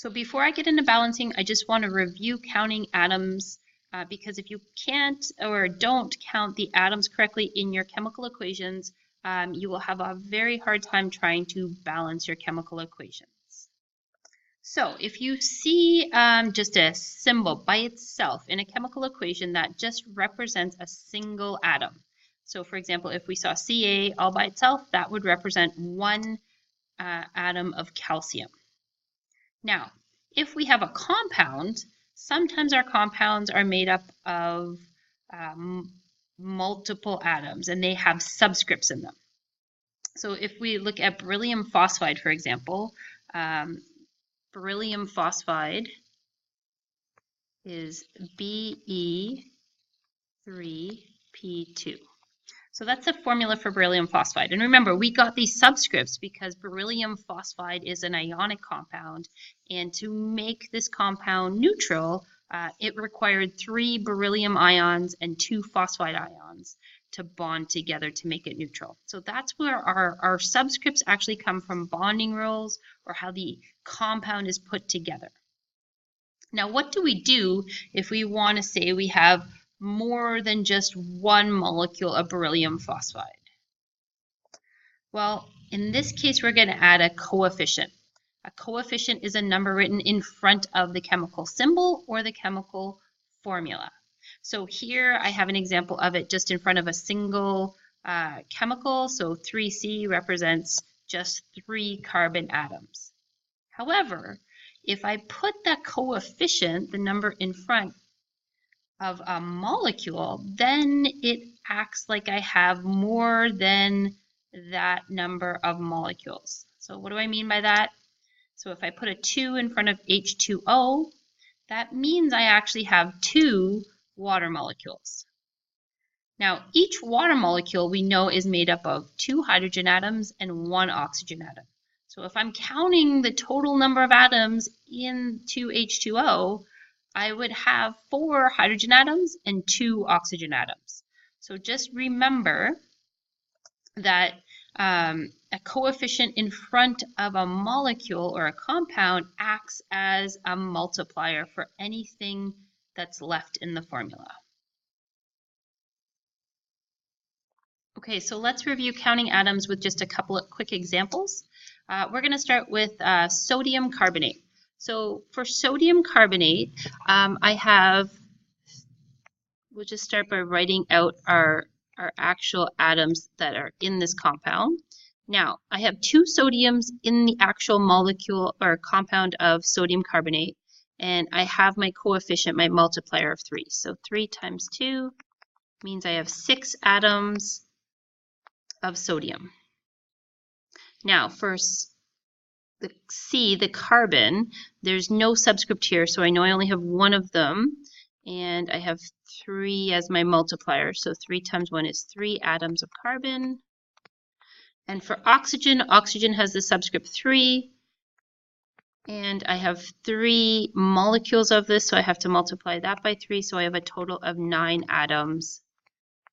So before I get into balancing, I just want to review counting atoms because if you can't or don't count the atoms correctly in your chemical equations, you will have a very hard time trying to balance your chemical equations. So if you see just a symbol by itself in a chemical equation that just represents a single atom. So for example, if we saw Ca all by itself, that would represent one atom of calcium. Now, if we have a compound, sometimes our compounds are made up of multiple atoms and they have subscripts in them. So if we look at beryllium phosphide, for example, beryllium phosphide is Be3P2. So that's a formula for beryllium phosphide. And remember, we got these subscripts because beryllium phosphide is an ionic compound. And to make this compound neutral, it required 3 beryllium ions and 2 phosphide ions to bond together to make it neutral. So that's where our subscripts actually come from bonding rules or how the compound is put together. Now, what do we do if we want to say we have more than just one molecule of beryllium phosphide? Well, in this case, we're going to add a coefficient. A coefficient is a number written in front of the chemical symbol or the chemical formula. So here I have an example of it just in front of a single chemical. So 3C represents just 3 carbon atoms. However, if I put that coefficient, the number in front of a molecule, then it acts like I have more than that number of molecules. So what do I mean by that? So if I put a 2 in front of H2O, that means I actually have 2 water molecules. Now, each water molecule we know is made up of 2 hydrogen atoms and 1 oxygen atom. So if I'm counting the total number of atoms into H2O, I would have 4 hydrogen atoms and 2 oxygen atoms. So just remember that a coefficient in front of a molecule or a compound acts as a multiplier for anything that's left in the formula. Okay, so let's review counting atoms with just a couple of quick examples. We're going to start with sodium carbonate. So for sodium carbonate, we'll just start by writing out our actual atoms that are in this compound. Now, I have 2 sodiums in the actual molecule or compound of sodium carbonate, and I have my coefficient, my multiplier of 3. So 3 times 2 means I have 6 atoms of sodium. Now, for the C, the carbon, there's no subscript here, so I know I only have 1 of them, and I have 3 as my multiplier, so 3 times 1 is 3 atoms of carbon. And for oxygen, oxygen has the subscript 3, and I have 3 molecules of this, so I have to multiply that by 3, so I have a total of 9 atoms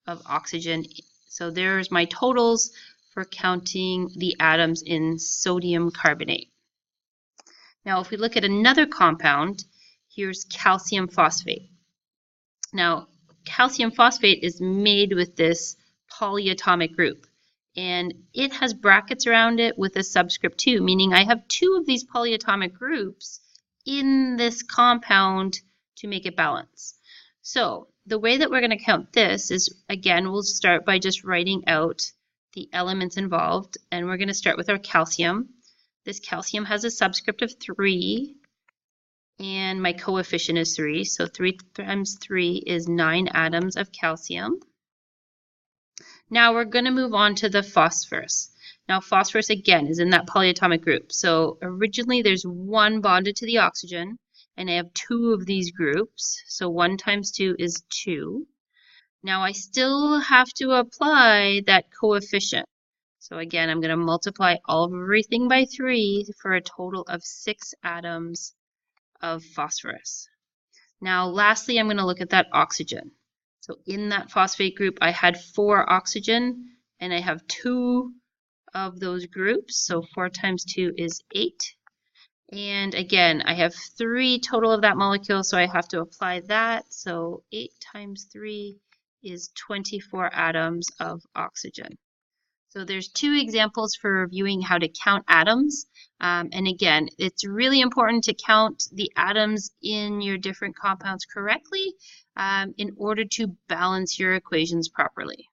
of oxygen. So there's my totals for counting the atoms in sodium carbonate. Now, if we look at another compound, here's calcium phosphate. Now, calcium phosphate is made with this polyatomic group, and it has brackets around it with a subscript 2, meaning I have 2 of these polyatomic groups in this compound to make it balance. So the way that we're going to count this is, again, we'll start by just writing out the elements involved, and we're going to start with our calcium. This calcium has a subscript of 3, and my coefficient is 3, so 3 times 3 is 9 atoms of calcium. Now we're going to move on to the phosphorus. Now phosphorus, again, is in that polyatomic group. So originally there's 1 bonded to the oxygen, and I have 2 of these groups, so 1 times 2 is 2. Now I still have to apply that coefficient. So again, I'm going to multiply everything by 3 for a total of 6 atoms of phosphorus. Now lastly, I'm going to look at that oxygen. So in that phosphate group, I had 4 oxygen, and I have 2 of those groups. So 4 times 2 is 8. And again, I have 3 total of that molecule, so I have to apply that. So 8 times 3 is 24 atoms of oxygen. So there's 2 examples for reviewing how to count atoms. And again, it's really important to count the atoms in your different compounds correctly in order to balance your equations properly.